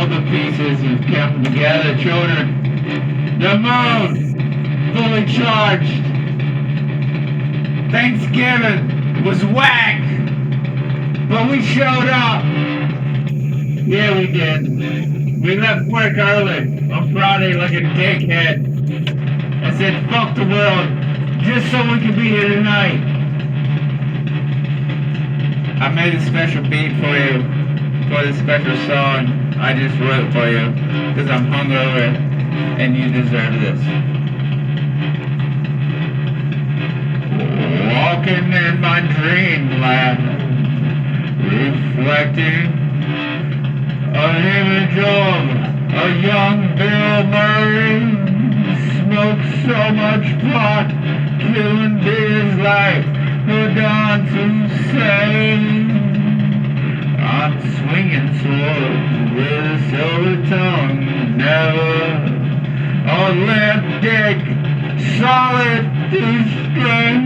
the pieces have come together, children. The moon, fully charged. Thanksgiving was whack, but we showed up. Yeah, we did. We left work early on Friday like a dickhead. I said, fuck the world, just so we could be here tonight. I made a special beat for you, for this special song I just wrote for you, because I'm hungover, and you deserve this. Walking in my dreamland, reflecting an image of a young Bill Murray. Smoked so much pot, killing beers like Saddam Hussein. I'm swinging swords with a silver tongue, never a limp dick, solid to string.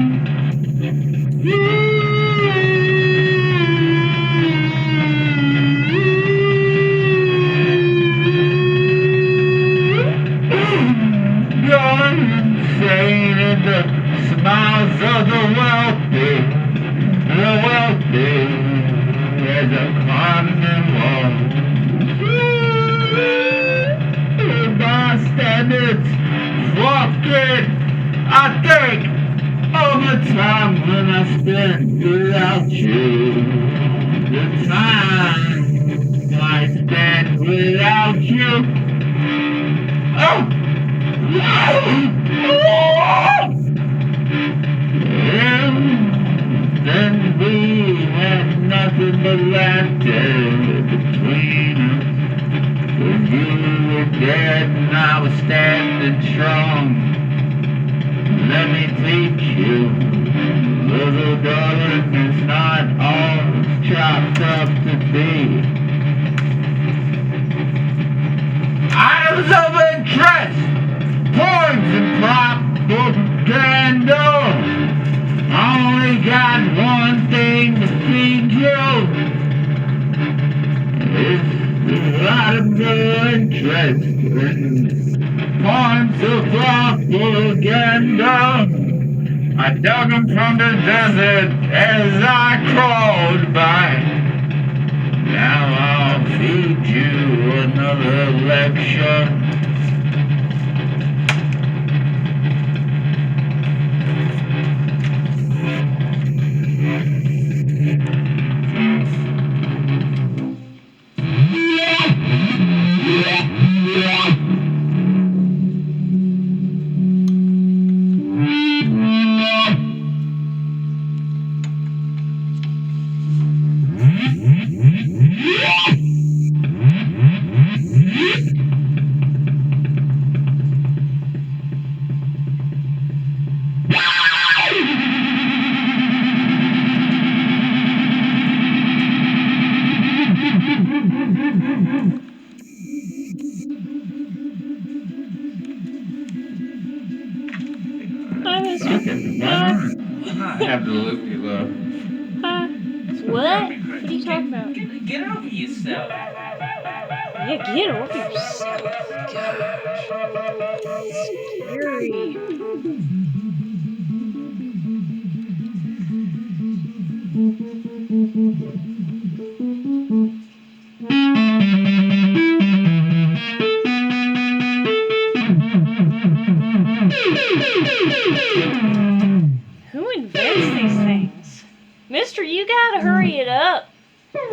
Going insane in the smiles of the wealthy as a carnival. Bystanders, fuck it, I think of the time when I spent without you, the time I spent without you. Oh! And then we had nothing but laughter between us. When you were dead and I was standing strong. Let me teach you, little darling, it's not all it's chopped up to be. Items of interest! Points and propaganda. I only got one thing to feed you. It's a lot of no interest in points of propaganda. I dug them from the desert as I crawled by. Now I'll feed you another lecture. I have to loop you though. What? What are you talking about? Get over yourself. Yeah, get over yourself. Gosh. Scary. Who invents these things? Mister, you gotta hurry it up.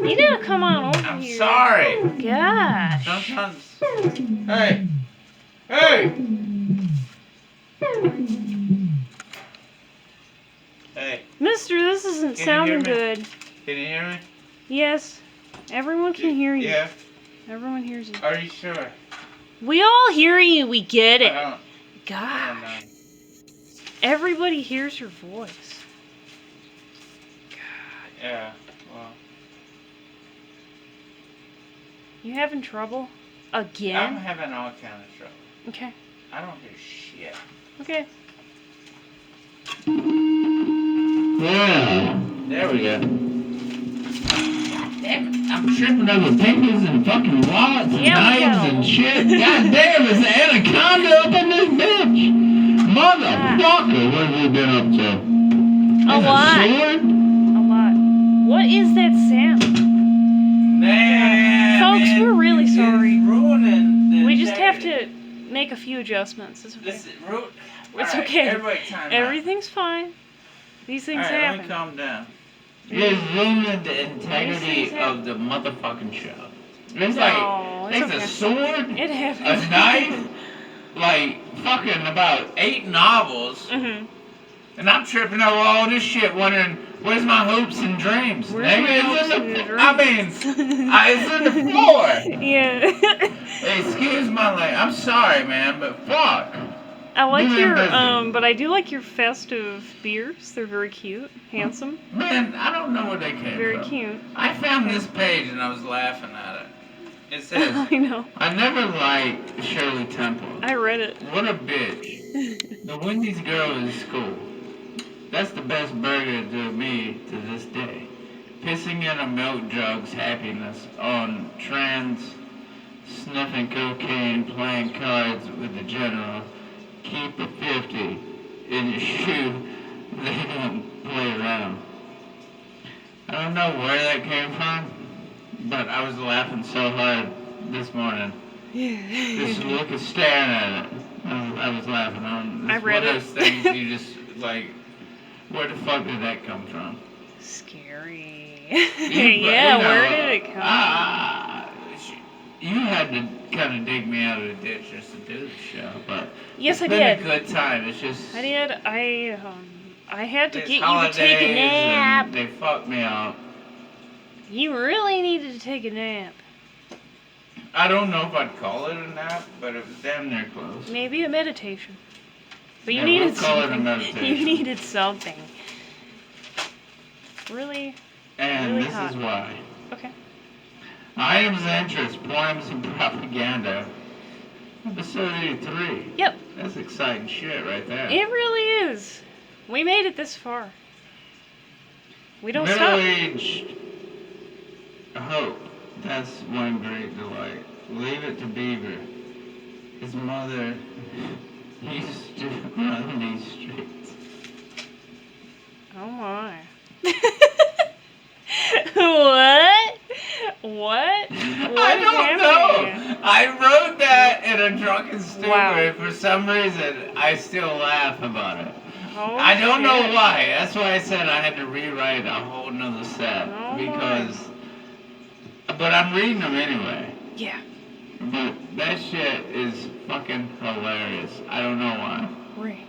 You gotta come on over I'm here. sorry. Gosh. Sometimes. Hey. Hey. Hey. Mister, this isn't sounding good. Can you hear me? Yes. Everyone can hear you. Yeah. Everyone hears you. Are you sure? We all hear you. We get it. I don't know. Gosh. Everybody hears your voice. God. Yeah. Well. You having trouble? Again? I'm having all kind of trouble. Okay. I don't hear shit. Okay. Yeah. There we go. Damn I'm tripping over papers and fucking wallets and Yeah, we knives know. and shit. God damn, there's an anaconda up in this bitch. Motherfucker, what have we been up to? A There's lot. sword? A lot. What is that sound? Man, Folks, man, we're really it's sorry. ruining the We just have integrity. to make a few adjustments. It's okay. This is rude. It's Alright, okay. Everybody time out. Everything's fine. These things Alright, let happen. me calm down. It's ruining the integrity things of the motherfucking show. It's No, like, it's there's okay. a sword, It happens. a knife, like fucking about 8 novels, Mhm. and I'm tripping over all this shit wondering, where's my hopes and dreams? Where's Nigga, my it's hopes in and the, dreams? I mean, it's in the floor. Yeah. Excuse my language. I'm sorry, man, but fuck. I like You're your busy. but I do like your festive beers. They're very cute, handsome, Man, I don't know where they came very from. cute. I found this page and I was laughing at it. It says, I know. I never liked Shirley Temple. I read it. What a bitch. The Wendy's girl is cool. That's the best burger to me to this day. Pissing in a milk jug's happiness on trans, sniffing cocaine, playing cards with the general. Keep a 50 in your shoe. They don't play around. I don't know where that came from, but I was laughing so hard this morning. Just looking, staring at it. I was laughing. I It's read one it. of those things you just, like, where the fuck did that come from? Scary. You Yeah, know, where did it come? You had to kind of dig me out of the ditch just to do the show, but Yes, I it's been did. a good time. It's just I did. I had to it's get you to take a holidays nap. and they fucked me up. You really needed to take a nap. I don't know if I'd call it a nap, but it was damn near close. Maybe a meditation. But you Yeah, needed we'll call it a something. meditation. You needed something. Really? And really this hot. is why. Okay. Items of interest, poems, and propaganda. Episode 83. Yep. That's exciting shit right there. It really is. We made it this far. We don't stop. Middle-aged hope. That's one great delight. Leave it to Beaver. His mother used to run these streets. Oh my. What? What? I don't know. I wrote that in a drunken stupor. Wow. And for some reason, I still laugh about it. Oh, I don't know shit. why. That's why I said I had to rewrite a whole nother set. Oh, because. But I'm reading them anyway. Yeah. But that shit is fucking hilarious. I don't know why. Right.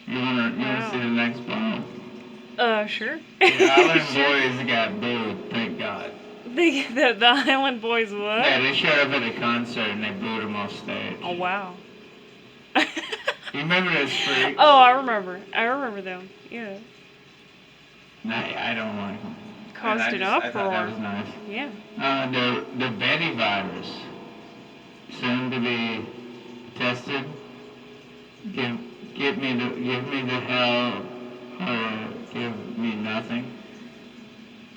You wanna Wow. see the next poem? Sure. The Island Sure. Boys got booed, thank God. The Island Boys what? Yeah, they showed up at a concert and they booed them off stage. Oh, wow. You remember those freaks? Oh, I remember. I remember them. Yeah. Nah, I don't like them. Caused an I thought that uproar. was nice. Yeah. The Betty virus, soon to be tested. Give me the hell, or give me nothing.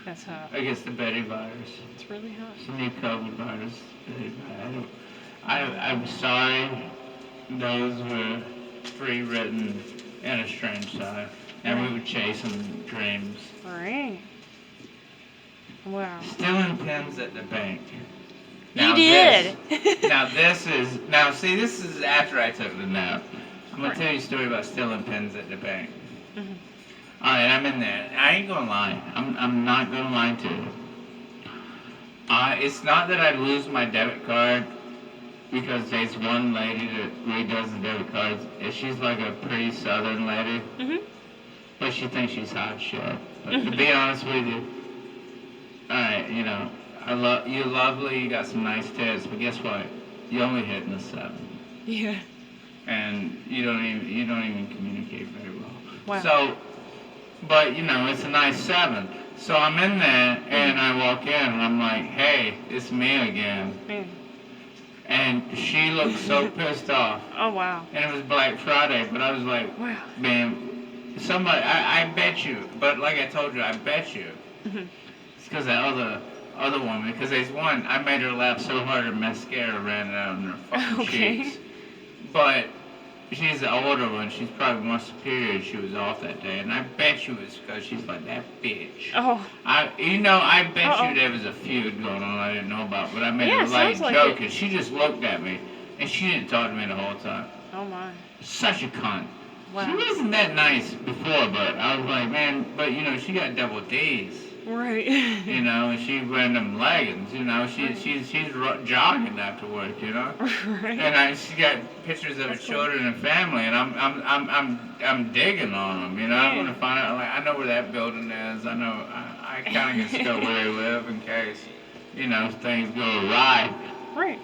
That's hot. I guess the Betty virus. It's really hot. It's a new COVID virus. I'm sorry. Those were pre-written in a strange time, and we were chasing dreams. Alright. Wow. Stealing pens at the bank. You did. This is after I took the nap. I'm gonna tell you a story about stealing pens at the bank. Mhm. Alright, I'm in there. I ain't gonna lie. I'm not gonna lie to you. It's not that I lose my debit card because there's one lady that redoes the debit cards. She's like a pretty southern lady, Mhm. but she thinks she's hot shit. But to be honest with you, alright, you know, you're lovely, you got some nice tits, but guess what? You only hitting a 7. Yeah. And you don't even communicate very well. Wow. So, but you know, it's a nice 7. So I'm in there and I walk in and I'm like, hey, it's me again. Man. And she looked so pissed off. Oh, wow. And it was Black Friday, but I was like, Wow. man, somebody, I bet you, but like I told you, I bet you. Mhm. It's because that other other woman, because there's one, I made her laugh so hard her mascara ran out in her fucking Okay. cheeks. But she's the older one, she's probably more superior, she was off that day, and I bet you it's because she's like, that bitch. Oh, I bet Uh-oh. you there was a feud going on I didn't know about, but I made Yeah, a light sounds like joke, it. and she just looked at me, and she didn't talk to me the whole time. oh my. Such a cunt. She Wow. wasn't that nice before, but I was like, man, but she got double D's. Right. And she wearing them leggings, Right. she's jogging after work, Right. and she got pictures of her That's cool. children and family, and I'm digging on them, I Yeah. want to find out, like, I know where that building is, I kind of can scope where they live in case, things go awry. Right.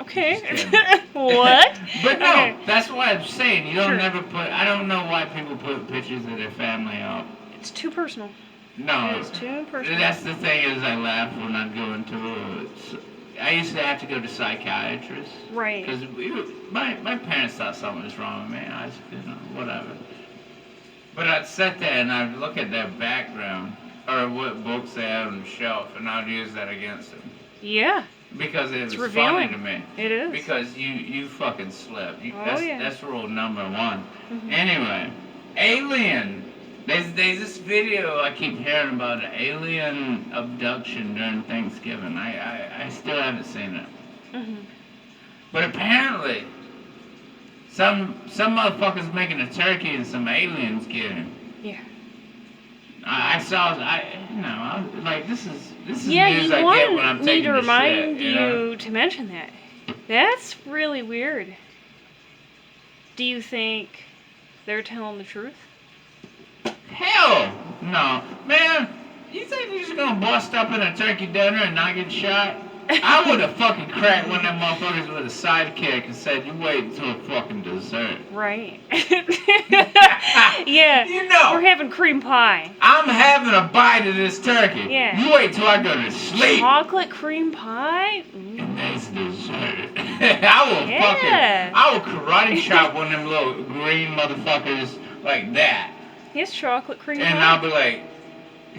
Okay. Just kidding. What? But no, Okay. that's why I'm saying, you don't Sure. never put, I don't know why people put pictures of their family up. It's too personal. No, It's too personal. that's the thing is I laugh when I go into I used to have to go to psychiatrists. Right. Because my parents thought something was wrong with me. I was, whatever. But I'd sit there and I'd look at their background or what books they had on the shelf, and I'd use that against them. Yeah, Because it It's was funny revealing. to me. it is. Because you fucking slept. Oh, yeah. That's rule number one. Mhm. Anyway, alien. There's this video I keep hearing about an alien abduction during Thanksgiving. I still haven't seen it. Mhm. But apparently, some motherfuckers making a turkey and some aliens get him. Yeah. I saw, I was like, this is Yeah, news you I get when I'm want me taking to the remind shit, you to mention that. That's really weird. Do you think they're telling the truth? Hell no. Man, you think you're just gonna bust up in a turkey dinner and not get shot? I would have fucking cracked one of them motherfuckers with a sidekick and said, you wait until fucking dessert. Right. Yeah. You know. We're having cream pie. I'm having a bite of this turkey. Yeah. You wait till I go to sleep. Chocolate cream pie? Ooh. And that's dessert. Yeah. I will karate chop one of them little green motherfuckers like that. Here's chocolate cream And pie. I'll be like,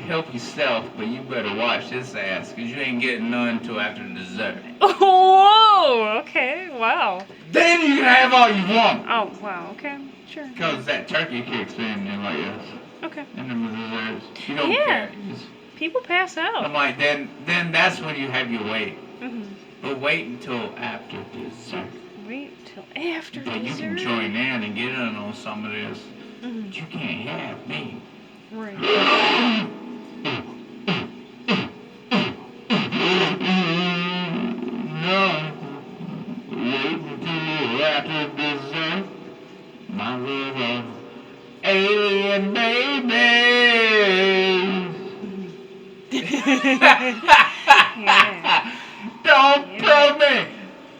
help yourself, but you better watch this ass, because you ain't getting none until after dessert. Whoa! Okay, wow. Then you can have all you want. Oh, wow, okay, sure. Because that turkey kicks in and like this. Okay. And then the desserts. You don't Yeah. care. You just- People pass I'm out. like, then that's when you have your wait. Hmm. But wait until after dessert. Wait till after Then you can dessert. join in and get in on some of this. Mhm. But you can't have me. Right. No. Wait until after dessert. My little alien baby. Yeah. Don't Yeah. tell me.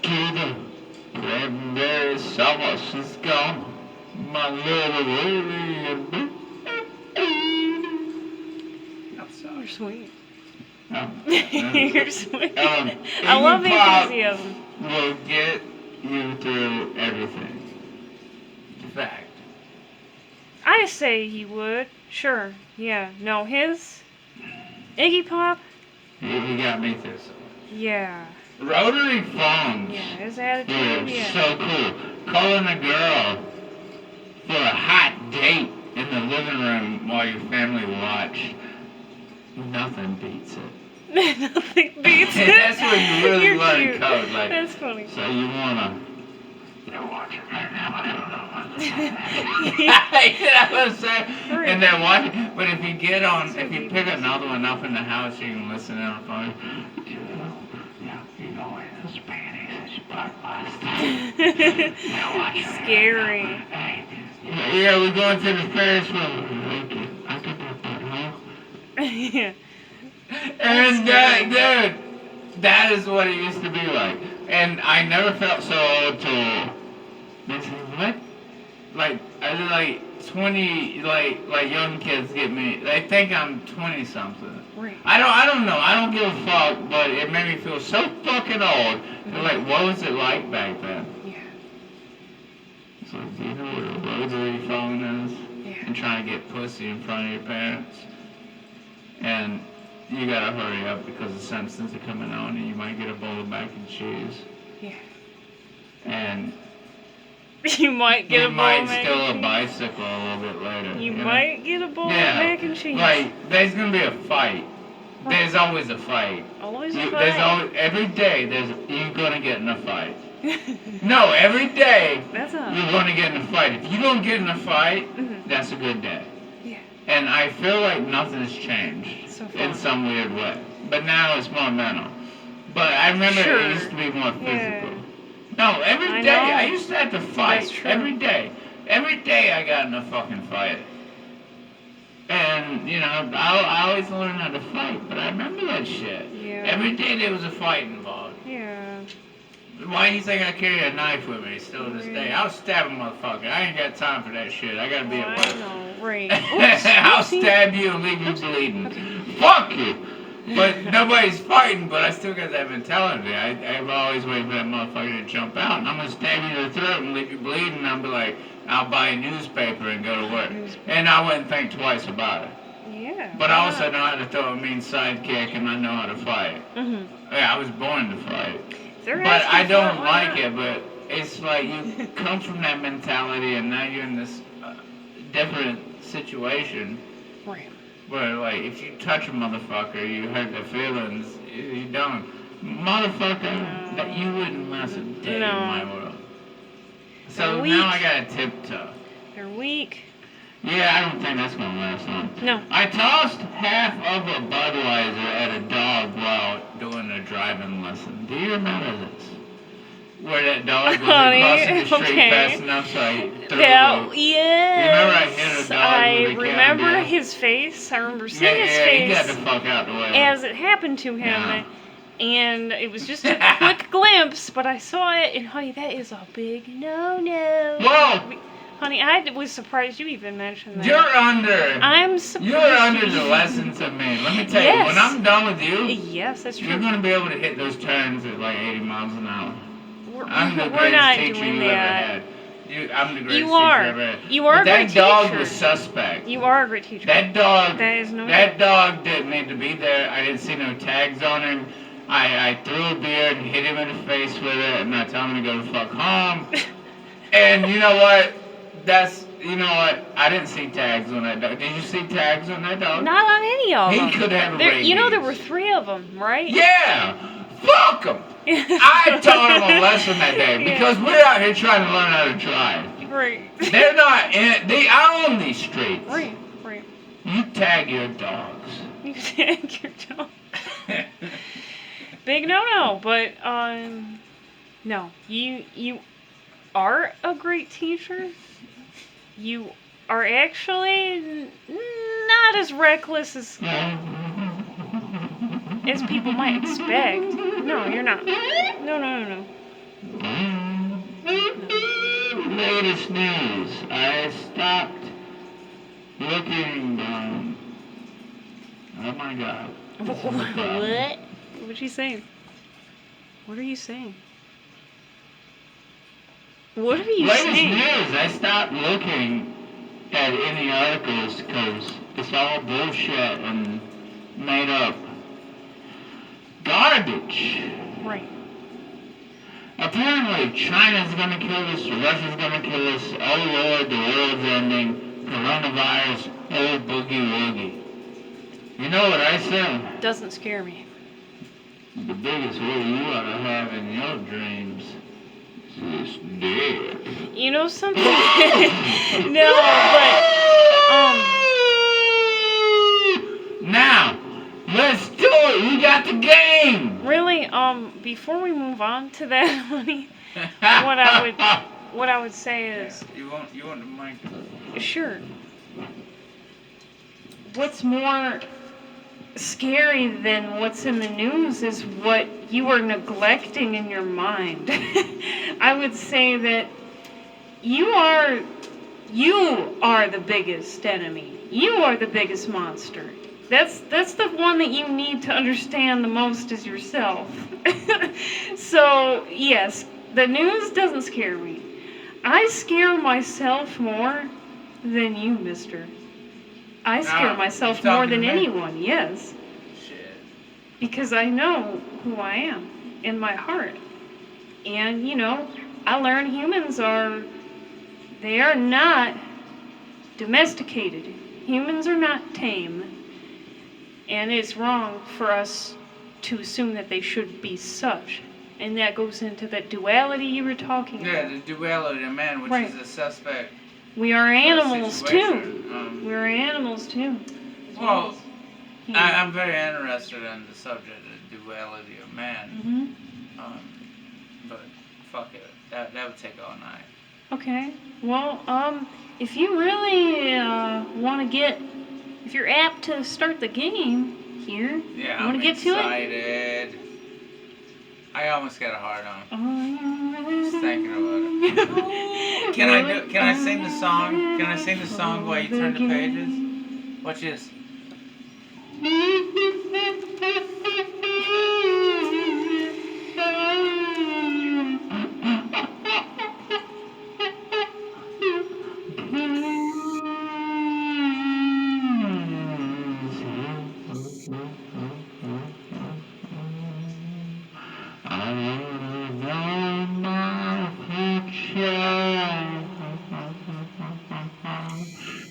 Cuba, cranberry sauce is gone. My little alien baby. I'm sorry. You're sweet. Um, You're sweet. Um, I love the Iggy Pop enthusiasm. will get you through everything. Fact. I say he would. Sure. Yeah. No, his Iggy Pop. He got me through so Yeah. much. Rotary phones. Yeah. His Were attitude. Yeah. so cool. Calling a girl for a hot date in the living room while your family watched. Nothing beats it. Nothing beats it. That's where you really You're learn cute. code. Like, That's funny. so you're watching right now. I don't know what. Yeah. You know what I'm saying? Right. And they're watching. But if you get on, if you pick another one up in the house, you can listen in on the phone. You know those panties that you bought last time. Scary. Hey, yeah, we're going to the Ferris wheel. I could do that, huh? Yeah. And dude, that is what it used to be like. And I never felt so old till they say, what? Like, I was like 20, like young kids get me. They think I'm 20 something. Right. I don't know. I don't give a fuck, but it made me feel so fucking old. They're like, what was it like back then? Yeah. It's like, do you know what a rotary phone is? Yeah. And trying to get pussy in front of your parents. And you gotta hurry up because the Simpsons are coming on and you might get a bowl of mac and cheese. Yeah. And You might get you a bowl might of mac steal a and cheese. bicycle a little bit later. You know? might get a bowl Yeah. of mac and cheese. Like, there's gonna be a fight. There's always a fight. Always a There's fight. always, every day you're gonna get in a fight. No, every day That's a. you're gonna get in a fight. If you don't get in a fight, Mhm. that's a good day. Yeah. And I feel like nothing has changed So far. in some weird way. But now it's more mental. But I remember Sure. it used to be more Yeah. physical. No, every I day know. I used to have to fight. That's true. Every day. Every day I got in a fucking fight. And, you know, I always learned how to fight, but I remember that shit. Yeah. Every day there was a fight involved. Yeah. Why do you think I carry a knife with me still to this day? I'll stab a motherfucker. I ain't got time for that shit. I gotta be at I work. know, right. I'll Oopsie. stab you and leave you bleeding. Fuck you! But nobody's fighting, but I still got that mentality. I've always waited for that motherfucker to jump out, and I'm gonna stab you in the throat and leave you bleeding, and I'll be like, I'll buy a newspaper and go to work. And I wouldn't think twice about it. Yeah. But I also know how to throw a mean sidekick, and I know how to fight. Mhm. Yeah, I was born to fight. They're But asking I don't for it, why like not? it, but it's like you come from that mentality and now you're in this different situation Right. where, like, if you touch a motherfucker, you hurt their feelings, you don't. Motherfucker, No. that you wouldn't last a day No. in my world. So They're now I weak. gotta tiptoe. They're weak. Yeah, I don't think that's gonna last long. No. I tossed half of a Budweiser at a dog while doing a driving lesson. Do you remember this? Where that dog was Honey, crossing the street okay. fast enough so I threw That, it. yes. Remember I hit a dog I with a can remember beer? his face. I remember seeing his Yeah, he got the face fuck out the way. as it happened to him. Yeah. And it was just a quick glimpse, but I saw it, and honey, that is a big no-no. Whoa! Honey, I was surprised you even mentioned that. You're under. I'm surprised. You're under the lessons of me. Let me tell you, when Yes. I'm done with you, Yes, that's you're true. gonna be able to hit those turns at like 80 miles an hour. We're, I'm the we're greatest not teacher doing you ever that. had. I'm the greatest You teacher are. ever had. You are But a great that dog teacher. was suspect. You are a great teacher. That dog. That is no That dog didn't need to be there. I didn't see no tags on him. I threw a beer and hit him in the face with it, and I told him to go the fuck home. And you know what? You know what? I didn't see tags on that dog. Did you see tags on that dog? Not on any of He them. could have There, you know there rabies. were 3 of them, right? Yeah! Fuck him! I taught him a lesson that day because we're out here trying to learn how to drive. Right. They're not in. They own these streets. Right. Right. You tag your dogs. You take your dog. Big no, but no. You are a great teacher. You are actually not as reckless as people might expect. No, you're not. No. Latest news. I stopped looking. Oh my God. What? What'd you saying? What are you saying? What are you Latest saying? news. I stopped looking at any articles because it's all bullshit and made up garbage. Right. Apparently, China's gonna kill us, Russia's gonna kill us, oh Lord, the world's ending, coronavirus, oh boogie woogie. You know what I said? Doesn't scare me. The biggest worry you ought to have in your dreams is dead. You know something? No, but Now, let's do it. We got the game. really, before we move on to that, honey, what I would say is, You want the mic? sure. What's more scary than what's in the news is what you are neglecting in your mind. I would say that you are the biggest enemy. You are the biggest monster. That's the one that you need to understand the most is yourself. So, yes, the news doesn't scare me. I scare myself more than you, mister. I scare myself you're more talking than to me? anyone, yes. Shit. because I know who I am in my heart. And, I learned they are not domesticated. Humans are not tame. And it's wrong for us to assume that they should be such. And that goes into that duality you were talking about. Yeah, the duality of man, which Right. is a suspect. We are animals too. situation. We're animals too. Well, Yes. I'm very interested in the subject of the duality of man. But fuck it, that would take all night. Okay. Well, if you really want to if you're apt to start the game here, Yeah, you want I'm to get excited. To it? I almost got a hard on. Just thinking about it. Can I sing the song? Can I sing the song while you turn the pages? Watch this.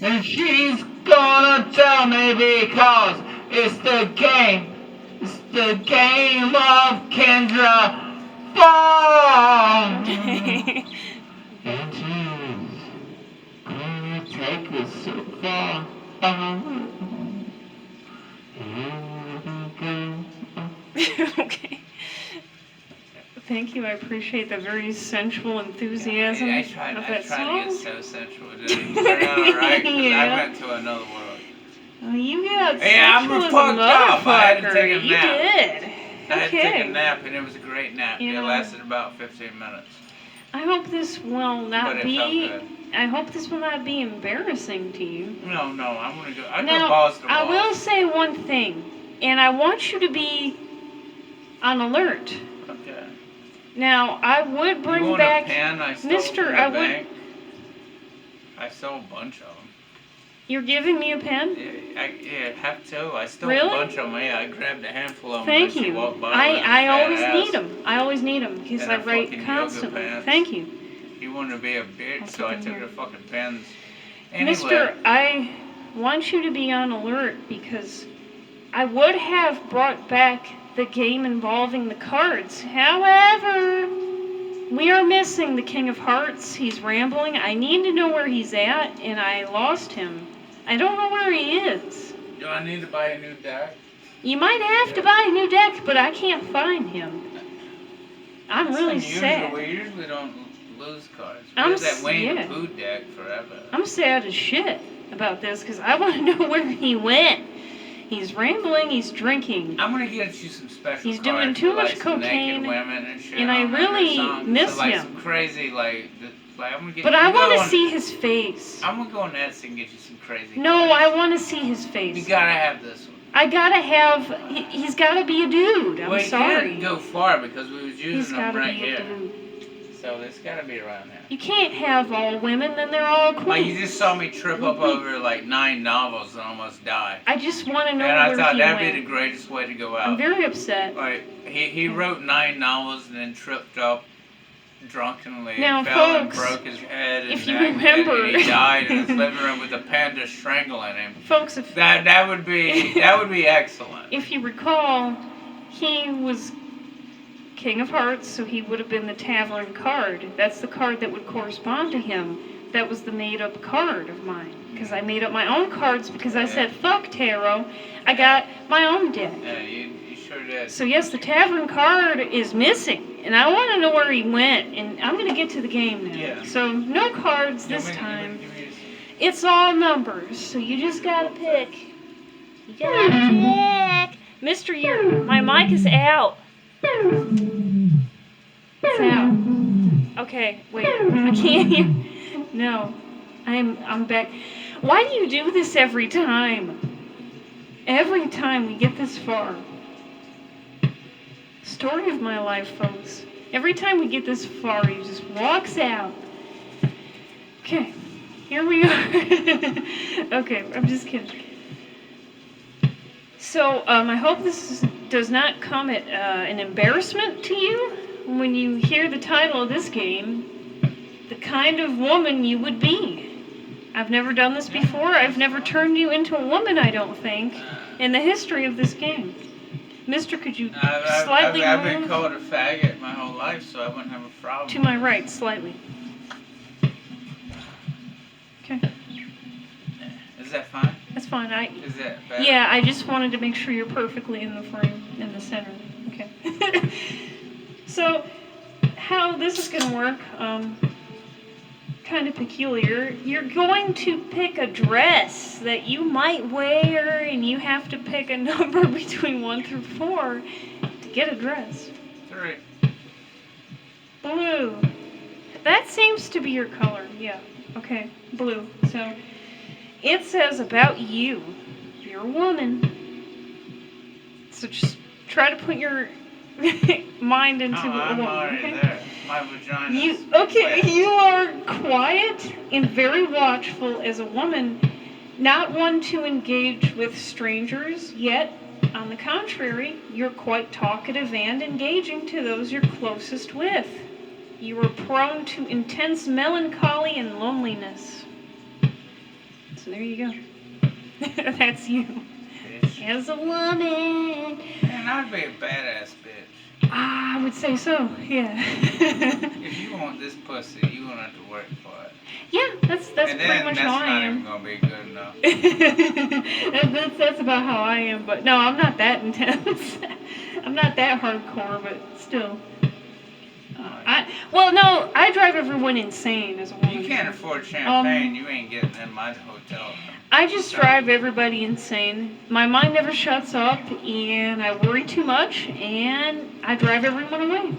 And she's gonna tell me because it's the game. It's the game of Kendra Bong. And she's gonna take us so far. Okay. Thank you. I appreciate the very sensual enthusiasm I of tried that to song. get so sensual. It didn't turn out alright because Yeah. I went to another world. Oh, you got Yeah, I'm sexual as a fucked up. I had to motherfucker. take a You nap. did. I had to take a Okay. nap and it was a great nap. You It know, lasted about 15 minutes. I hope this will But not it be. felt good. I hope this will not be embarrassing to you. No, I'm gonna go. I go Now, balls to balls. I will say one thing, and I want you to be on alert. Okay. Now, I would You bring want back a pen I stole Mister, from I the would- bank? I stole a bunch of them. You're giving me a pen? Yeah, have to. I stole Really? a bunch of them. Yeah, I grabbed a handful of them. Thank and she you. walked by with I a fat always ass. need them. I always need them because And I a write fucking yoga constantly. pants. Thank you. You wanted to be a I'll bitch, keep so I them took here. her fucking pens. Anyway, Mister, I want you to be on alert because I would have brought back the game involving the cards. However, we are missing the King of Hearts. He's rambling. I need to know where he's at, and I lost him. I don't know where he is. do I need to buy a new deck? You might have to buy a new deck, but I can't find him. I'm That's really unusual. sad. We usually don't lose cards. We I'm had that Winnie yeah. the Pooh deck forever. I'm sad as shit about this because I want to know where he went. He's rambling. He's drinking. I'm gonna get you some special He's cards doing too for, much like, some cocaine, naked women and shit and I on there, really songs. miss so, like, him. Some crazy I'm gonna get. But you I go want to on- see his face. I'm gonna go on Etsy and get you some crazy. No, cards. I want to see his You face. gotta have this one. I gotta have. He's gotta be a dude. I'm well, you sorry. can't go far because we was He's using them gotta right be a here. dude. So it's gotta be around there. You can't have all women, then they're all cool. Like you just saw me trip up over like 9 novels and almost die. I just want to know And I where thought he that'd went. be the greatest way to go I'm out. very upset. Like he wrote 9 novels and then tripped up drunkenly Now, and fell and folks, broke his head and, if you and remember- he died in his living room with a panda strangling him. Folks, if That would be excellent. if you recall, he was King of Hearts, so he would have been the Tavern card. That's the card that would correspond to him. That was the made-up card of mine. Because I made up my own cards because I said, fuck tarot. I got my own deck. Yeah, you sure did. So yes, the Tavern card is missing. And I want to know where he went. And I'm going to get to the game now. Yeah. So no cards You this want me- time. you want me to- It's all numbers, so you just gotta pick. You gotta pick. Mister, my mic is out. It's out. Okay, wait. I can't hear. No, I'm back. Why do you do this every time? Every time we get this far. Story of my life, folks. Every time we get this far, he just walks out. Okay. Here we are. Okay, I'm just kidding. So, I hope this does not come at an embarrassment to you when you hear the title of this game, the kind of woman you would be. I've never done this before. I've never turned you into a woman, I don't think, in the history of this game. Mister, could you slightly I've been move called a faggot my whole life, so I wouldn't have a problem. to my right, slightly? Okay, Is that fine? that's fine. Is that better? Yeah, I just wanted to make sure you're perfectly in the frame, in the center. Okay. So, how this is going to work, kind of peculiar. You're going to pick a dress that you might wear, and you have to pick a number between 1 through 4 to get a dress. 3. Blue. That seems to be your color. Yeah. Okay. Blue. So, it says about you. You're a woman. So just try to put your mind into a I'm woman. already Okay? there. My vagina. You are quiet and very watchful as a woman, not one to engage with strangers, yet, on the contrary, you're quite talkative and engaging to those you're closest with. You are prone to intense melancholy and loneliness. So there you go. That's you. Bitch. As a woman. Man, I'd be a badass bitch. I would say so, yeah. If you want this pussy, you won't have to work for it. Yeah, that's And pretty then much that's how I not am. even gonna be good enough. that's about how I am, but no, I'm not that intense. I'm not that hardcore, but still. I drive everyone insane as a woman. You can't afford champagne. You ain't getting in my hotel. I just drive everybody insane. My mind never shuts up, and I worry too much, and I drive everyone away.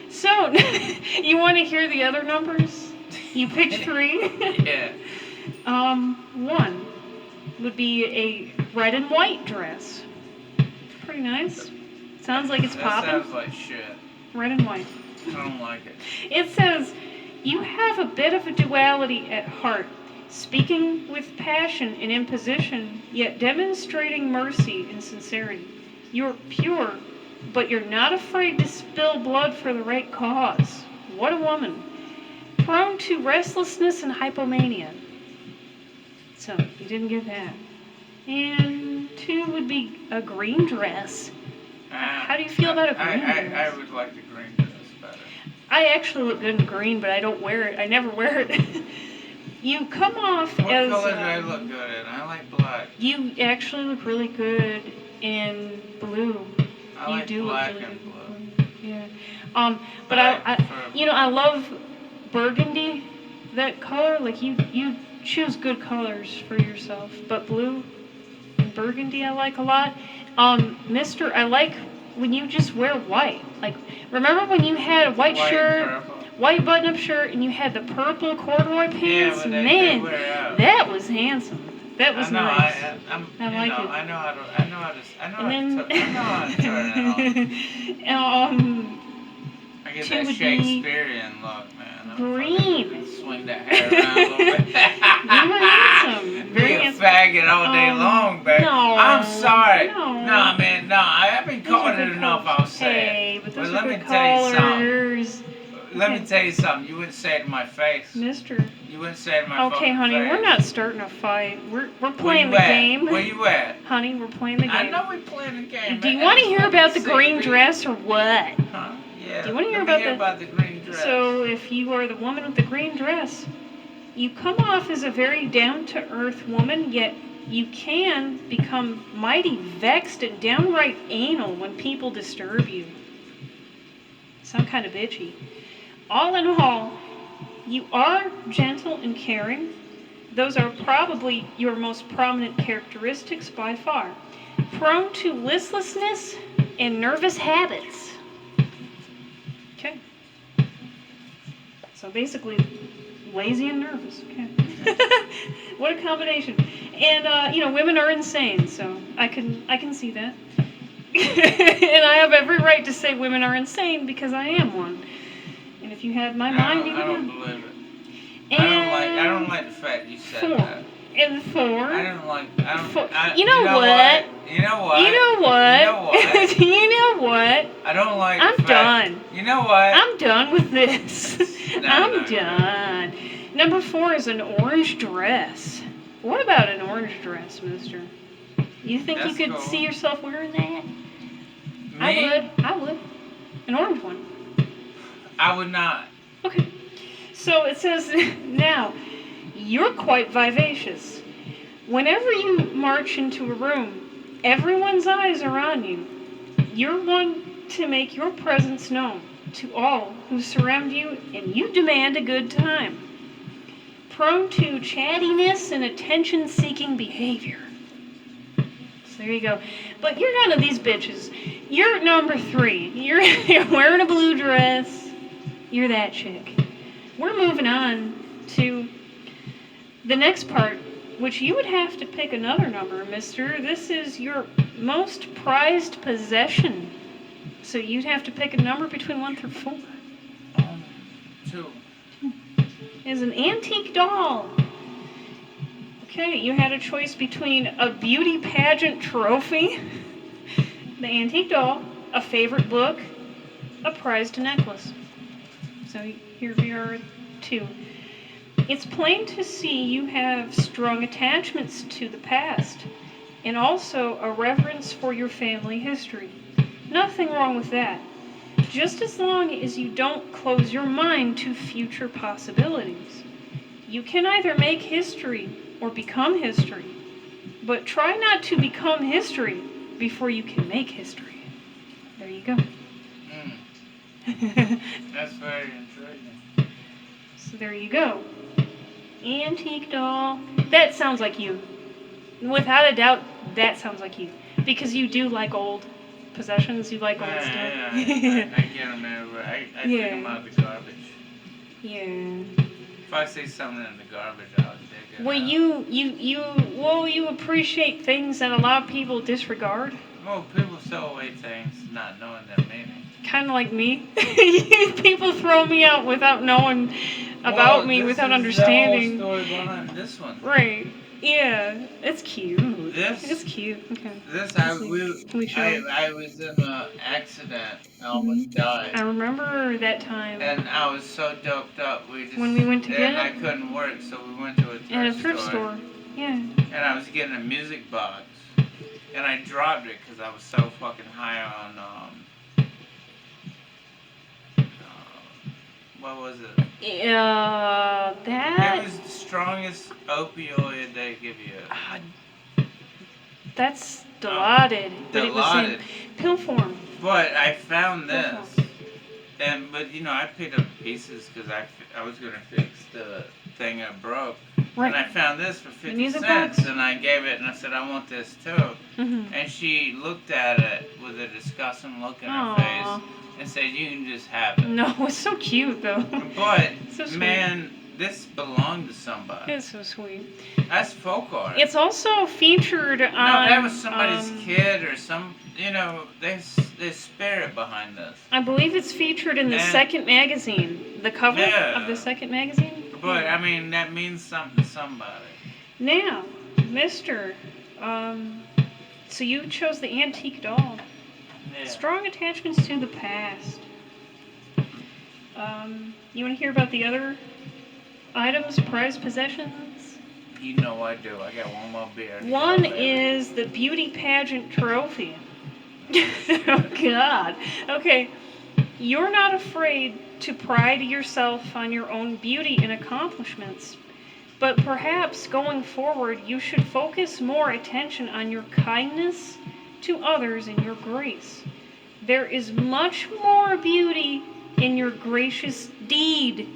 So, you want to hear the other numbers? You picked 3. Yeah. 1 would be a red and white dress. Pretty nice. Sounds like it's That popping. sounds like shit. Red and white. I don't like it. It says, you have a bit of a duality at heart, speaking with passion and imposition, yet demonstrating mercy and sincerity. You're pure, but you're not afraid to spill blood for the right cause. What a woman. Prone to restlessness and hypomania. So, you didn't get that. And 2 would be a green dress. How do you feel about a green dress? I would like the green dress better. I actually look good in green, but I don't wear it. I never wear it. You come off What as... color do I look good in? I like black. You actually look really good in blue. I You like do black look really and good blue. in blue. Yeah. But I prefer I love burgundy, that color. Like, you choose good colors for yourself. But blue and burgundy I like a lot. Mister, I like when you just wear white. Like, remember when you had a white and shirt, purple. white button-up shirt, and you had the purple corduroy Yeah, pants? but they Man, wear out. that was handsome. That was I know. nice. I like it. I know how to. I know how to turn it on. I get 2 that would be Shakespearean look, man. I'm green. fucking swing that hair around a little bit. You were handsome. Very Be a handsome. faggot all day long, baby. no, I'm sorry. no. Nah, man, no. I've been Those are calling it good enough. colors. I'll say Hey, it. but But those let are me good tell you something. colors. Let me tell you something. You wouldn't say it in my face. Mister. You wouldn't say it in my Okay, fucking honey, face. we're not starting a fight. We're Where playing you the at? game. Where you at? Honey, we're playing the game. I know we playing the game. Do you man. want to hear about the Say green it. dress or what? Huh? Yeah. Do you wanna hear Let me about the green dress? So, if you are the woman with the green dress, you come off as a very down-to-earth woman, yet you can become mighty vexed and downright anal when people disturb you. Sound kind of bitchy. All in all, you are gentle and caring. Those are probably your most prominent characteristics by far. Prone to listlessness and nervous habits. Okay. So basically, lazy and nervous. Okay. What a combination. And women are insane, so I can see that. And I have every right to say women are insane because I am one. And if you had my mind, you I don't would. believe it. And I don't like the fact you said 4. that. And 4. I don't like. I don't. Four. I, You know what? You know what? You know what? You know what? You know what? I don't like. I'm the fact- done. You know what? I'm done with this. No, I'm no, done. Number 4 is an orange dress. What about an orange dress, mister? You think That's you could cool. see yourself wearing that? Me? I would. An orange one. I would not. Okay. So it says, now, you're quite vivacious. Whenever you march into a room, everyone's eyes are on you. You're one to make your presence known to all who surround you, and you demand a good time. Prone to chattiness and attention-seeking behavior. So there you go. But you're none of these bitches. You're number 3. You're wearing a blue dress. You're that chick. We're moving on to the next part, which you would have to pick another number, mister. This is your most prized possession. So you'd have to pick a number between 1 through 4. 2. Is an antique doll. Okay, you had a choice between a beauty pageant trophy, the antique doll, a favorite book, a prized necklace. So here we are, 2. It's plain to see you have strong attachments to the past, and also a reverence for your family history. Nothing wrong with that. Just as long as you don't close your mind to future possibilities. You can either make history or become history, but try not to become history before you can make history. There you go. That's very intriguing. So there you go. Antique doll. That sounds like you. Without a doubt, that sounds like you. Because you do like old possessions, you like old stuff. Yeah, I get them everywhere. I take them out of the garbage. Yeah. If I see something in the garbage, I'll dig it Well, out. you appreciate things that a lot of people disregard. Well, people throw away things not knowing their meaning. Kind of like me. People throw me out without knowing about me, without understanding. The whole story behind this one. Right. Yeah. It's cute. This? It's cute. Okay. This, Can we show it? I was in an accident. I almost died. I remember that time. And I was so doped up. When we went to get and I it? couldn't work, so we went to a thrift At a thrift store. Yeah. And I was getting a music box. And I dropped it because I was so fucking high on, what was it? That. It was the strongest opioid they give you. That's Dilaudid. But it was Dilaudid. in pill form. But I found this. But you know, I picked up pieces because I was going to fix the thing I broke. Right. And I found this for 50 music cents, box? and I gave it, and I said, I want this too. Mm-hmm. And she looked at it with a disgusting look in her Aw. face and said, you can just have it. No, it's so cute though. But, So sweet. man, this belonged to somebody. It's so sweet. That's folk art. It's also featured on. No, that was somebody's kid or some, you know, there's spirit behind this. I believe it's featured in the And- second magazine. The cover Yeah. of the second magazine. But, I mean, that means something to somebody. Now, Mister, so you chose the antique doll. Yeah. Strong attachments to the past. You want to hear about the other items, prized possessions? You know I do. I got one more beer. One is the beauty pageant trophy. Oh, God. Okay. You're not afraid to pride yourself on your own beauty and accomplishments, but perhaps going forward you should focus more attention on your kindness to others and your grace. There is much more beauty in your gracious deed,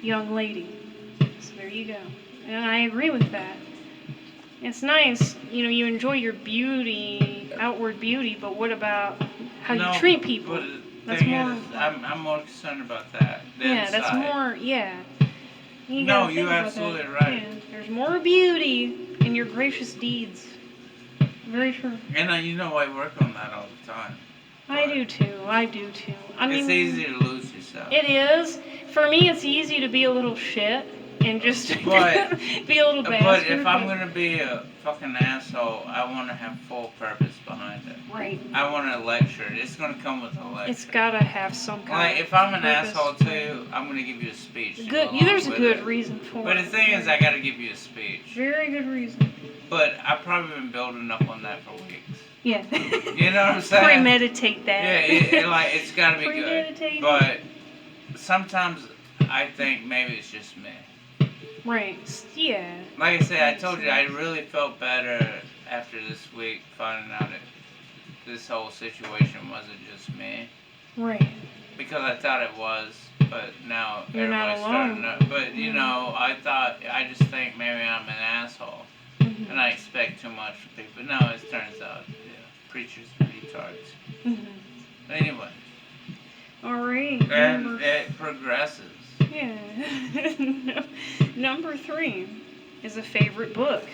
young lady. So there you go. And I agree with that. It's nice, you know, you enjoy your beauty, outward beauty, but what about how you treat people? But the That's thing more. is, I'm more concerned about that. The Yeah, that's inside. more. Yeah. You No, gotta think you're about absolutely that. right. Yeah, there's more beauty in your gracious deeds. Very true. And you know I work on that all the time. I do too. I do too. I mean, it's easy to lose yourself. It is. For me, it's easy to be a little shit. and just But- be a little But bastard. if I'm gonna be a fucking asshole, I want to have full purpose behind it. Right. I want to lecture. It's gonna come with a lecture. It's gotta have some kind Like, of if I'm an purpose. asshole too, I'm gonna give you a speech. to Good. go There's a along good with it. reason for But it. the thing is, I gotta give you a speech. Very good reason. But I've probably been building up on that for weeks. Yeah. You know what I'm saying? Premeditate that. Yeah, like it's gotta be good. Premeditated. But sometimes I think maybe it's just me. Right. Yeah. Like I said, I told you I really felt better after this week finding out that this whole situation wasn't just me. Right. Because I thought it was, but now You're not everybody's starting alone. to. But you know, I just think maybe I'm an asshole Mhm. and I expect too much from people. No, it turns out, preachers are retards. Mhm. Anyway, All right. and it progresses. Yeah. Number 3 is a favorite book.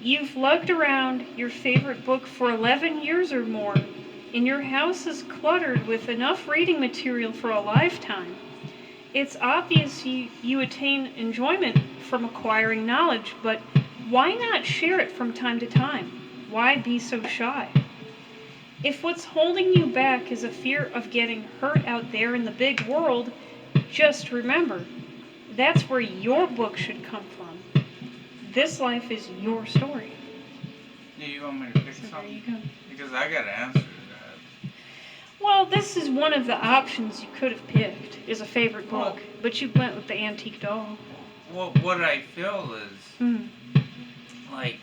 You've lugged around your favorite book for 11 years or more, and your house is cluttered with enough reading material for a lifetime. It's obvious you attain enjoyment from acquiring knowledge, but why not share it from time to time? Why be so shy? If what's holding you back is a fear of getting hurt out there in the big world, just remember, that's where your book should come from. This life is your story. Do you want me to pick So there something? you go. Because I got to answer to that. Well, this is one of the options you could have picked, is a favorite book, but you went with the antique doll. Well, what I feel is, Mm. like,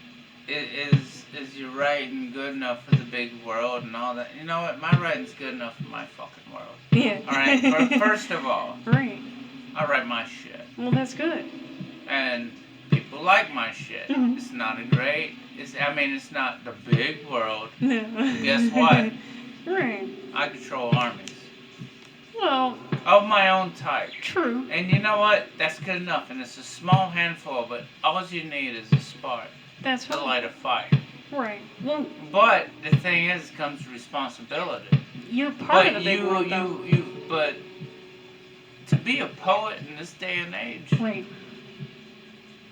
is your writing good enough for the big world and all that? You know what? My writing's good enough for my fucking world. Yeah. All right. First of all, Right. I write my shit, Well, that's good. and people like my shit. Mhm. It's not a great. It's not the big world. No. Guess what? Right. I control armies Well, of my own type. true. And you know what? That's good enough, and it's a small handful, but all you need is a spark That's to right. light a fire. Right. Well, But the thing is, comes responsibility. you're part But of the big world, though. but to be a poet in this day and age, Right.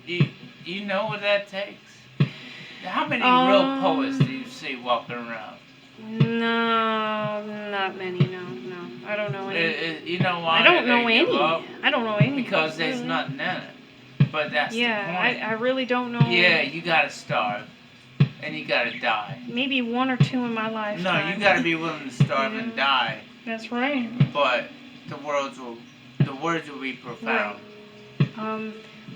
you know what that takes. How many real Um, poets do you see walking around? No, not many. No. I don't know any. You know why? I don't they know give any. up? I don't know any. Because there's Mhm. nothing in it. But that's Yeah, the point. I really don't know. Yeah, you gotta starve, and you gotta die. Maybe 1 or 2 in my life. No, you gotta be willing to starve and Yeah. die. That's right. But the words will be profound.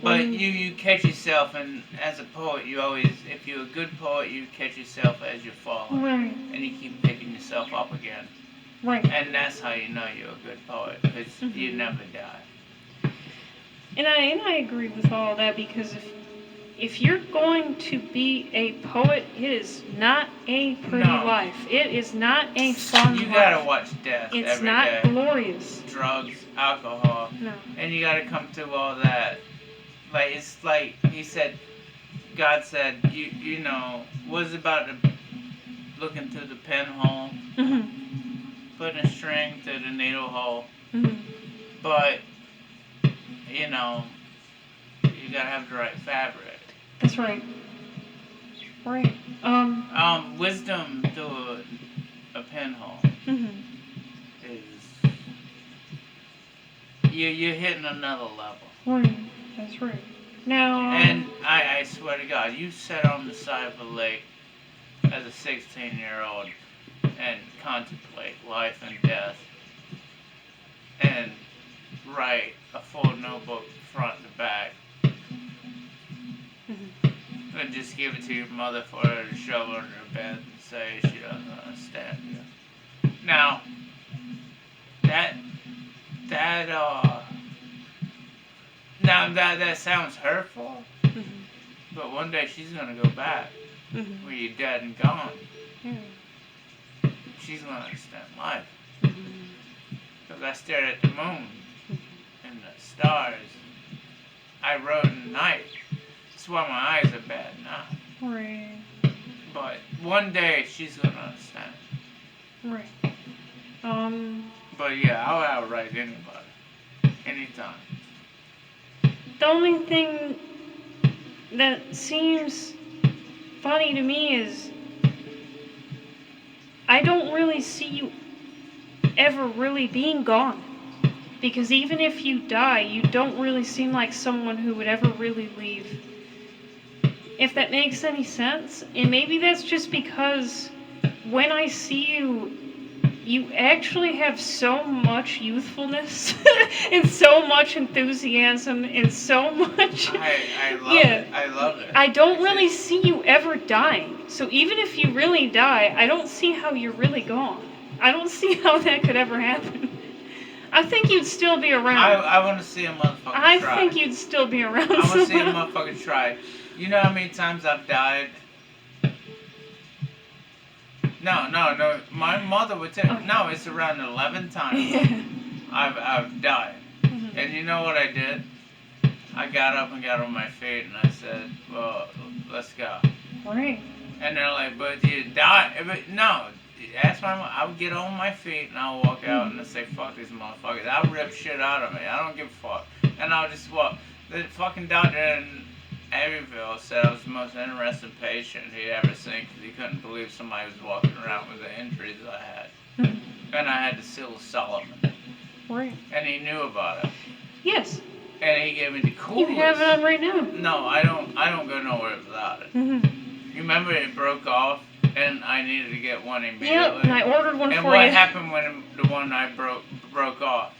But when- you catch yourself, and as a poet, you always, if you're a good poet, you catch yourself as you're falling, Right. and you keep picking yourself up again. Right. And that's how you know you're a good poet, because you Mhm. never die. And I agree with all that, because if you're going to be a poet, it is not a pretty No. life. It is not a fun You life. gotta watch death It's every not day. glorious. Drugs, alcohol, No. and you gotta come through all that. Like, it's like he said, God said, you know, was about to looking through the pinhole, Mhm. putting a string through the needle hole, Mhm. but you know, you gotta have the right fabric. That's right. Right. Wisdom through a pinhole Mhm. is you're hitting another level. Right. That's right. Now. And I swear to God, you sat on the side of a lake as a 16-year-old and contemplate life and death and write a full notebook front to back Mhm. and just give it to your mother for her to shove under her bed and say she doesn't understand you. Now, that sounds hurtful, Mhm. but one day she's gonna go back Mhm. where you're dead and gone. Yeah. She's gonna understand life. Mhm. Because I stared at the moon and the stars. I rode in the night. That's why my eyes are bad now. Right. But one day she's gonna understand. Right. But yeah, I'll outright anybody. Anytime. The only thing that seems funny to me is I don't really see you ever really being gone. Because even if you die, you don't really seem like someone who would ever really leave. If that makes any sense. And maybe that's just because when I see you, you actually have so much youthfulness and so much enthusiasm and so much. I love Yeah. it. I love it. I don't really see you ever dying. So even if you really die, I don't see how you're really gone. I don't see how that could ever happen. I think you'd still be around. I want to see a motherfucker I try. think you'd still be around. I want to see a somehow. motherfucker try. You know how many times I've died? No. My mother would tell. Okay. No, it's around 11 times Yeah. I've died. Mhm. And you know what I did? I got up and got on my feet and I said, "Well, let's go." Right. And they're like, "But you died." But no, that's my mom. I would get on my feet and I would walk out and I'd say, "Fuck these motherfuckers." I would rip shit out of me. I don't give a fuck. And I would just walk. The fucking doctor in Abbeville said I was the most interesting patient he'd ever seen because he couldn't believe somebody was walking around with the injuries I had. Mhm. And I had the Seal Solomon. Right. And he knew about it. Yes. And he gave me the You coolest. have it on right now. No, I don't go nowhere without it. Mm-hmm. You remember it broke off and I needed to get one immediately? Yep, and I ordered one And for what you. happened when the one I broke off?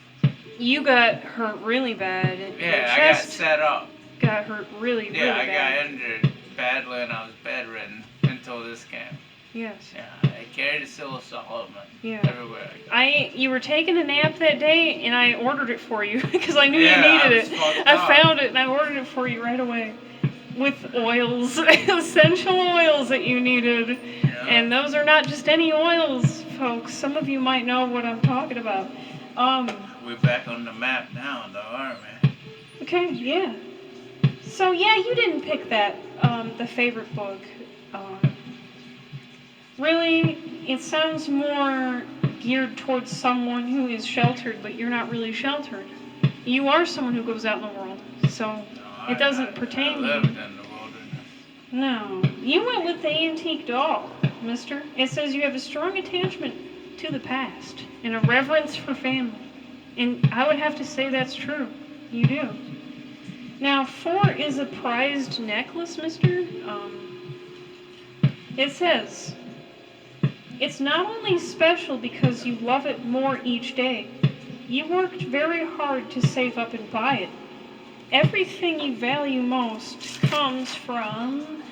You got hurt really bad. Your Yeah, I got chest set up. got hurt really, really Yeah, I bad. got injured badly and I was bedridden until this came. Yes. Yeah, I carried a Seal Solomon Yeah. everywhere I go. You were taking a nap that day, and I ordered it for you because I knew Yeah, you I needed was it. fucked I up. found it, and I ordered it for you right away with oils, essential oils that you needed. Yeah. And those are not just any oils, folks. Some of you might know what I'm talking about. We're back on the map now, though, aren't we? Okay, yeah. So yeah, you didn't pick that, the favorite book. Really, it sounds more geared towards someone who is sheltered, but you're not really sheltered. You are someone who goes out in the world, so No, it doesn't pertain I to you. lived in the wilderness. No. You went with the antique doll, mister. It says you have a strong attachment to the past and a reverence for family. And I would have to say that's true. You do. Now, 4 is a prized necklace, mister. It says, it's not only special because you love it more each day. You worked very hard to save up and buy it. Everything you value most comes from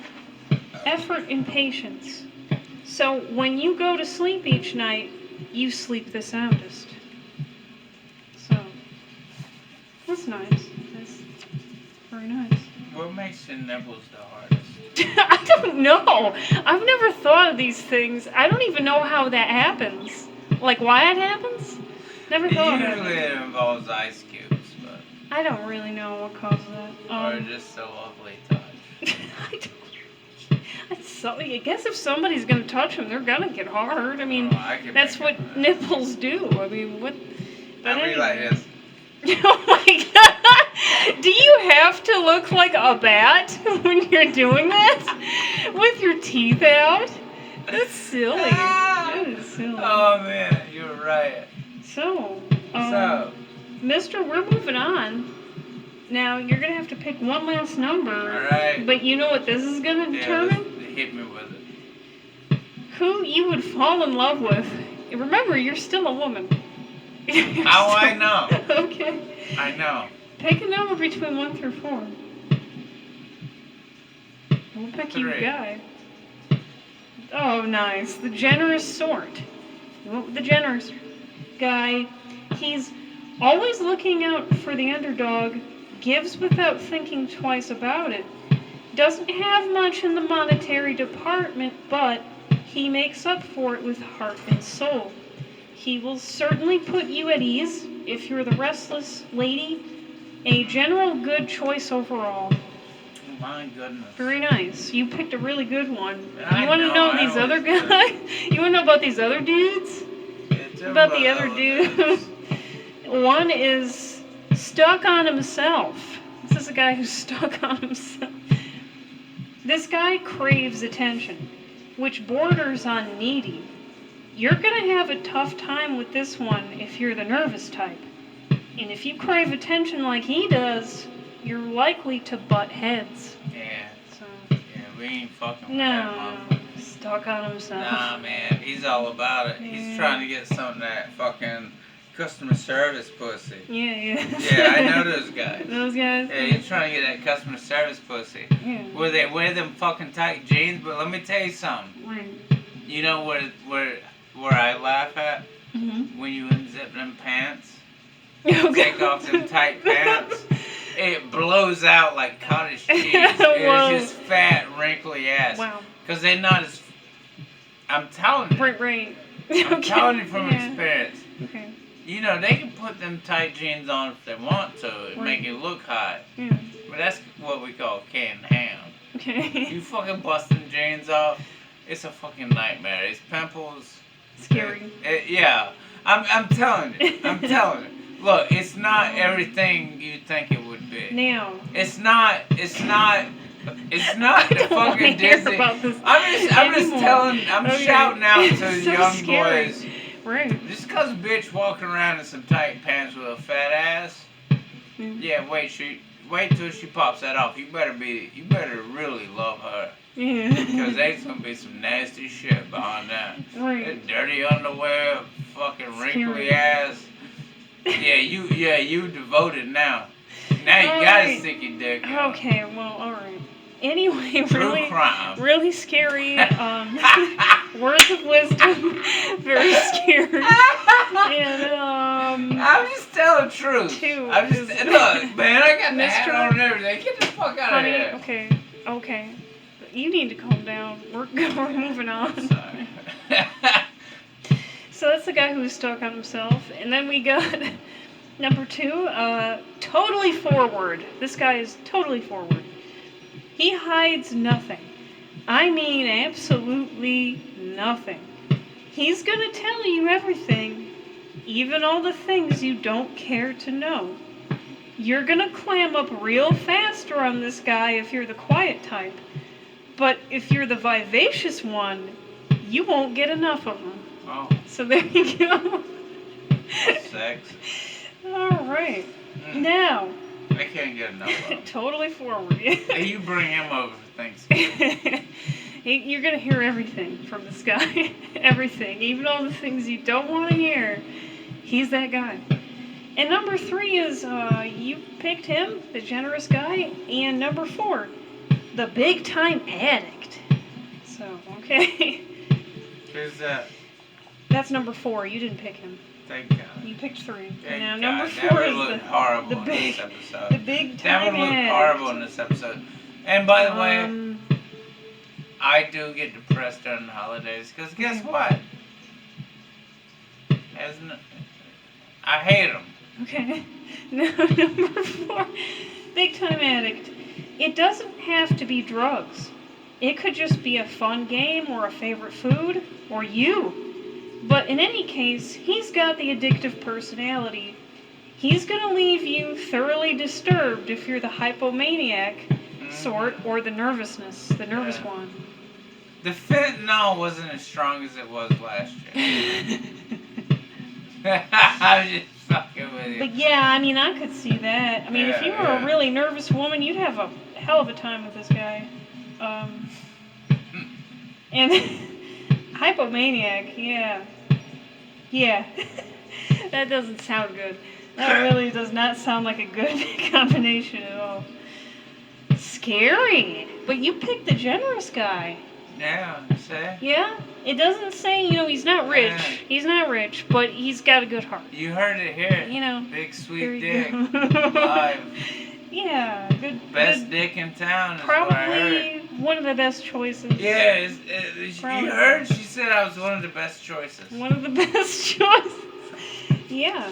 effort and patience. So when you go to sleep each night, you sleep the soundest. So, that's nice. That's very nice. What makes your nipples the hardest? I don't know. I've never thought of these things. I don't even know how that happens. Like why it happens? Never thought of Usually it. it involves ice cubes, but I don't really know what causes that. or just a lovely touch. I don't. I guess if somebody's gonna touch them, they're gonna get hard. I mean, Oh, I can that's make what it. nipples do. I mean, what? But I mean like anyway. this. Oh my god! Do you have to look like a bat when you're doing that? With your teeth out? That's silly. That is silly. Oh man, you're right. So, So, Mister, we're moving on. Now, you're gonna have to pick one last number. Alright. But you know what this is gonna yeah, determine? hit me with it. Who you would fall in love with. Remember, you're still a woman. How I know? Okay. I know. Pick a number between 1 through 4. We'll pick you a 3. guy. Oh, nice. The generous sort. Well, the generous guy. He's always looking out for the underdog, gives without thinking twice about it. Doesn't have much in the monetary department, but he makes up for it with heart and soul. He will certainly put you at ease if you're the restless lady. A general good choice overall. My goodness. Very nice. You picked a really good one. I You want to know know, I these other always do. guys? You want to know about these other dudes? It's About the other irrelevant. dude? One is stuck on himself. It's a is a guy who's stuck on himself. This guy craves attention, which borders on needy. You're gonna have a tough time with this one if you're the nervous type. And if you crave attention like he does, you're likely to butt heads. Yeah. So, Yeah, we ain't fucking with that no, motherfucker. stuck on himself. Nah, man, he's all about it. Yeah. He's trying to get some of that fucking customer service pussy. Yeah. Yeah, I know those guys. Those guys? Yeah, he's trying to get that customer service pussy. Yeah. Where they wear them fucking tight jeans, but let me tell you something. Right. You know where I laugh at? Mm-hmm. When you unzip them pants, Okay. take off them tight pants, it blows out like cottage cheese. Whoa. It's just fat, wrinkly ass. Wow. Because they're not as... I'm telling you. Right. I'm telling you from experience. Okay. You know, they can put them tight jeans on if they want to and make it look hot. Yeah. But that's what we call canned ham. Okay. You fucking busting jeans off, it's a fucking nightmare. It's pimples. Scary. Yeah. I'm telling you. I'm telling you. Look, it's not everything you think it would be. Now. It's not the I don't wanna fucking hear Disney. about this I'm just anymore. telling, I'm Okay. shouting out to the So young scary. boys. Right. Just cause a bitch walking around in some tight pants with a fat ass, yeah, wait till she pops that off. You better really love her. Yeah. Because there's gonna be some nasty shit behind that. Right. That dirty underwear, fucking wrinkly Scary. ass. Yeah, you devoted now. Now you All gotta right. stick your dick out. Okay, well, alright. Anyway, True crime. really scary. Words of wisdom, very scary. And, I'm just telling the truth. Two I'm just is- look, man. I got the hat Mr. on and everything. Get the fuck out honey, of here. okay. You need to calm down. We're moving on. Sorry. So that's the guy who's stuck on himself. And then we got number 2, totally forward. This guy is totally forward. He hides nothing. I mean, absolutely nothing. He's gonna tell you everything, even all the things you don't care to know. You're gonna clam up real fast around this guy if you're the quiet type. But if you're the vivacious one, you won't get enough of him. Oh, So there you go. sex. Alright. Mm. Now, I can't get enough of him. totally forward. Hey, you bring him over for Thanksgiving. You're gonna hear everything from this guy. Everything. Even all the things you don't want to hear. He's that guy. And number 3 is, you picked him, the generous guy. And number 4, the big time addict. So, okay. Who's that? That's number 4. You didn't pick him. Thank God. You picked 3. Thank Now, God. number That 4 would is look horrible the in big, this episode. the big That time would look addict. horrible in this episode. And by the way, I do get depressed during the holidays because guess what? I hate them. Okay. Now, number 4, big time addict. It doesn't have to be drugs. It could just be a fun game or a favorite food or you. But in any case, he's got the addictive personality. He's going to leave you thoroughly disturbed if you're the hypomaniac sort or the nervous Yeah. one. The fentanyl wasn't as strong as it was last year. I'm just fucking with you. But yeah, I mean, I could see that. I mean, if you were Yeah. a really nervous woman, you'd have a hell of a time with this guy. And hypomaniac, yeah. Yeah. That doesn't sound good. That really does not sound like a good combination at all. Scary. But you picked the generous guy. Yeah, see? Yeah? It doesn't say, he's not rich. Yeah. He's not rich, but he's got a good heart. You heard it here. There Big sweet you dick. go. Live. Yeah, good. Best good. dick in town is what I heard. Probably one of the best choices. Yeah, you Probably. heard? She said I was one of the best choices. One of the best choices. Yeah.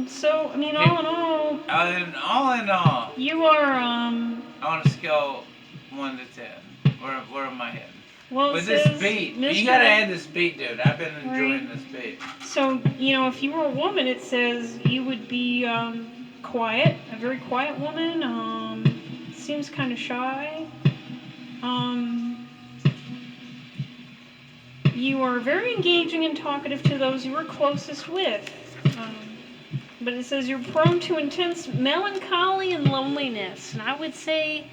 So I mean, all in all, All in all, you are on a scale 1 to 10, where am I heading? well. With it this says beat, Mr. you gotta add this beat, dude. I've been enjoying Right. this beat. So if you were a woman, it says you would be quiet, a very quiet woman. seems kind of shy. You are very engaging and talkative to those you are closest with. Um, but it says you're prone to intense melancholy and loneliness, and I would say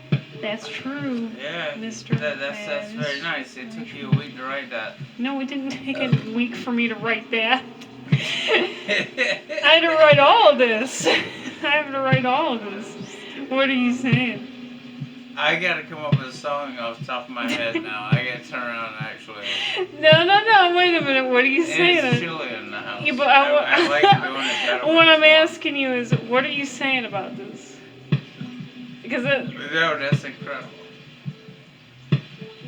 that's true. Yeah, Mr. that's very nice. It took you a week to write that. No, it didn't take a week for me to write that. I had to write all of this. I have to write all of this. What are you saying? I gotta come up with a song off the top of my head now. I gotta turn around and actually. No, wait a minute. What are you It's saying? chilly in the house. Yeah, but I like doing it better. what I'm asking you is, what are you saying about this? Because No, that's incredible.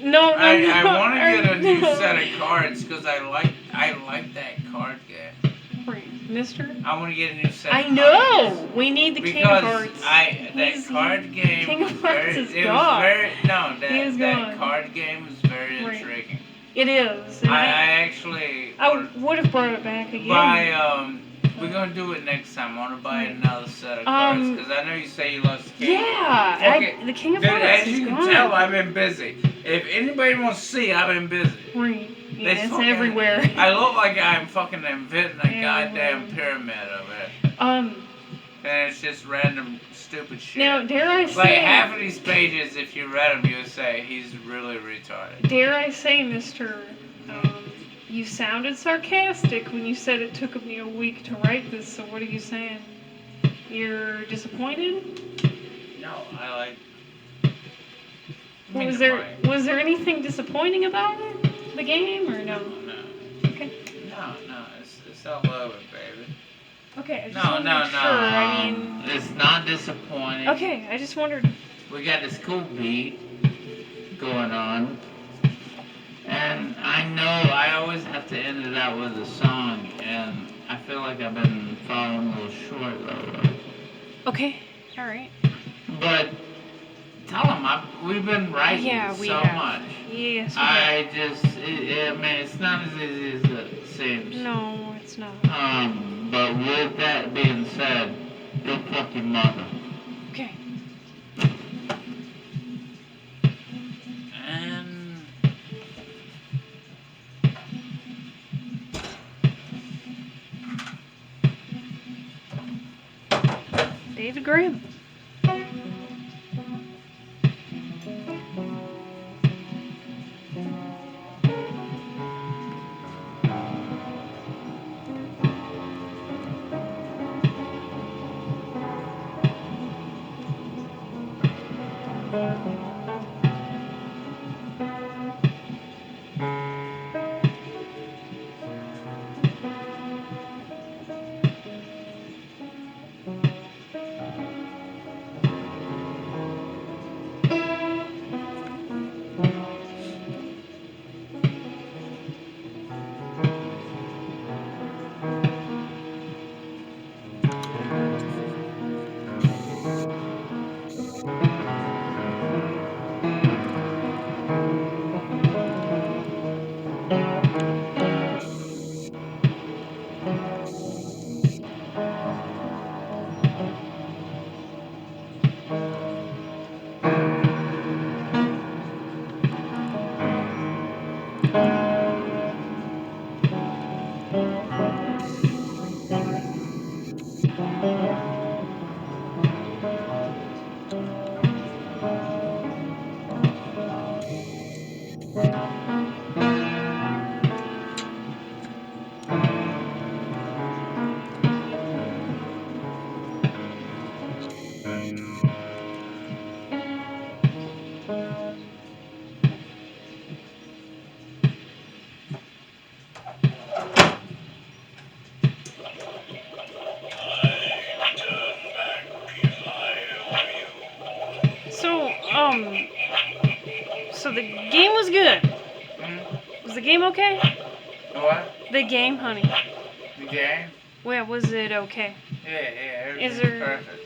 no. I want to get a new set of cards because I like that card game. Mister? I want to get a new set. I of know. cards. We need the King Because of Hearts. that card game King was of Hearts very, is it gone. was very, no, He is that gone. card game was very Right. intriguing. It is. And I actually I would have brought it back again. we're gonna do it next time. I want to buy another set of cards because I know you say you love the King. Yeah, Okay. the King of Dude, Hearts as is you can gone. tell, I've been busy. If anybody wants to see, I've been busy. Right. Yeah, This it's fucking- everywhere. I look like I'm fucking inventing a Yeah, goddamn well. pyramid of it. Um. And it's just random stupid shit. Now, dare I like say? half of these pages, if you read them, you would say he's really retarded. Dare I say, Mister? You sounded sarcastic when you said it took me a week to write this. So what are you saying? You're disappointed? No, I like. Was there anything disappointing about it? The game or no? No, Okay. no, it's all over, baby. Okay. I just No, wanted no, to no. make sure. I mean. It's not disappointing. Okay. I just wondered. We got this cool beat going on. And I know I always have to end it out with a song, and I feel like I've been falling a little short lately. Okay. All right. But tell them we've been writing Yeah, we so have. much. Yes. I mean, it's not as easy as it seems. No, it's not. But with that being said, go fuck your mother. Okay. And David Graham. So the game was good. Was the game okay? what? The game, honey. The game? Well, was it okay? Yeah, everything's Is there- perfect.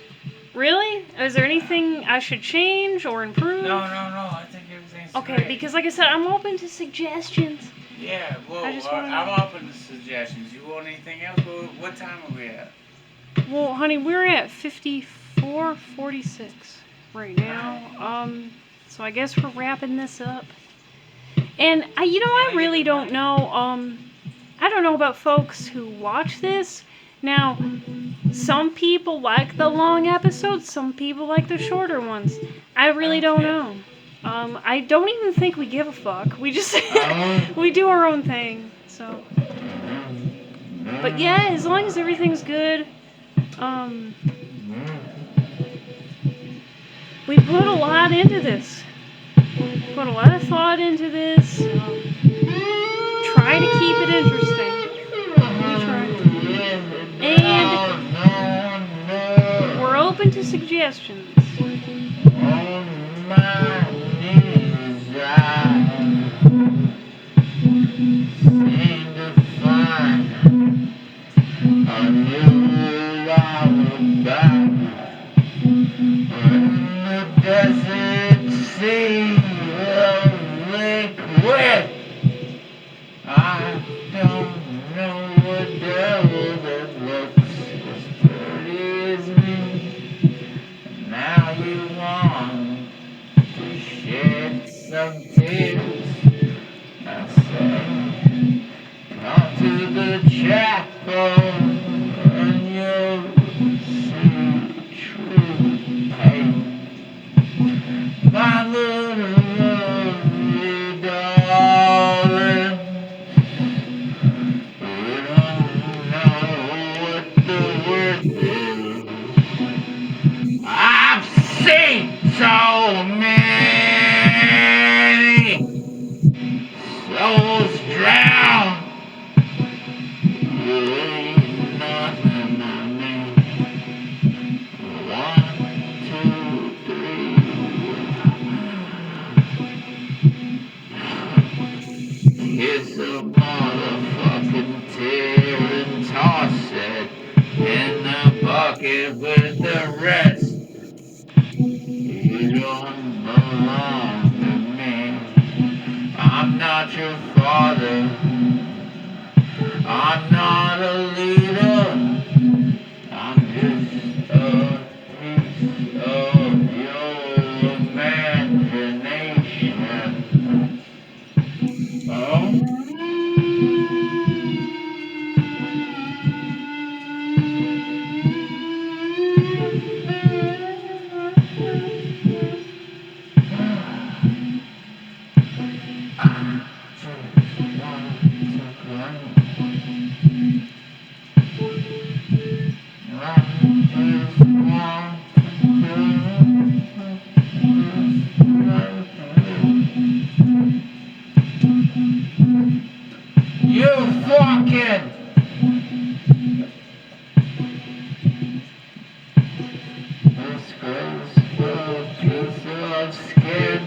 Really? Is there anything I should change or improve? No, I think everything's Okay, great. because like I said, I'm open to suggestions. Yeah, well, I just wanna- I'm open to suggestions. You want anything else? What time are we at? Well, honey, we're at 54:46. right now. So I guess we're wrapping this up. And I really don't know. I don't know about folks who watch this. Now, some people like the long episodes. Some people like the shorter ones. I really don't know. I don't even think we give a fuck. We just we do our own thing. So, but yeah, as long as everything's good. We put a lot into this. Put a lot of thought into this. Try to keep it interesting. We try. And we're open to suggestions. On my knees, I seem to find a new lullaby in the desert sea of liquid. I don't know a devil that looks as pretty as me. Now you want to shed some tears. I say, come to the chapel and you'll see true pain. My little lovely darling, you don't know what the worth is. I've seen so many souls drown. You ain't nothing to me. 1, 2, 3. Kiss a motherfucking tear and toss it in the bucket with the rest. You don't belong to me. I'm not your father. I'm not a leader. I'm just a piece of your imagination. Oh? You fucking disgraceful piece of skin.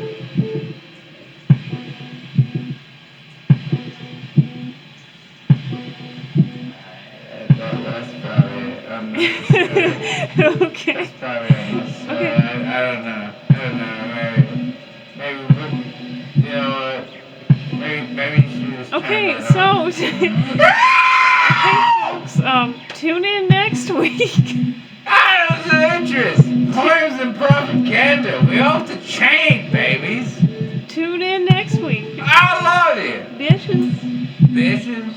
That's probably unnecessary. Okay. That's probably unnecessary. Okay. I don't know. Maybe, you know what? Maybe she was Okay, trying to so okay, folks, tune in next week. I don't have interest. Poems and propaganda. We off the chain, babies. Tune in next week, I love you. bitches. Bitches.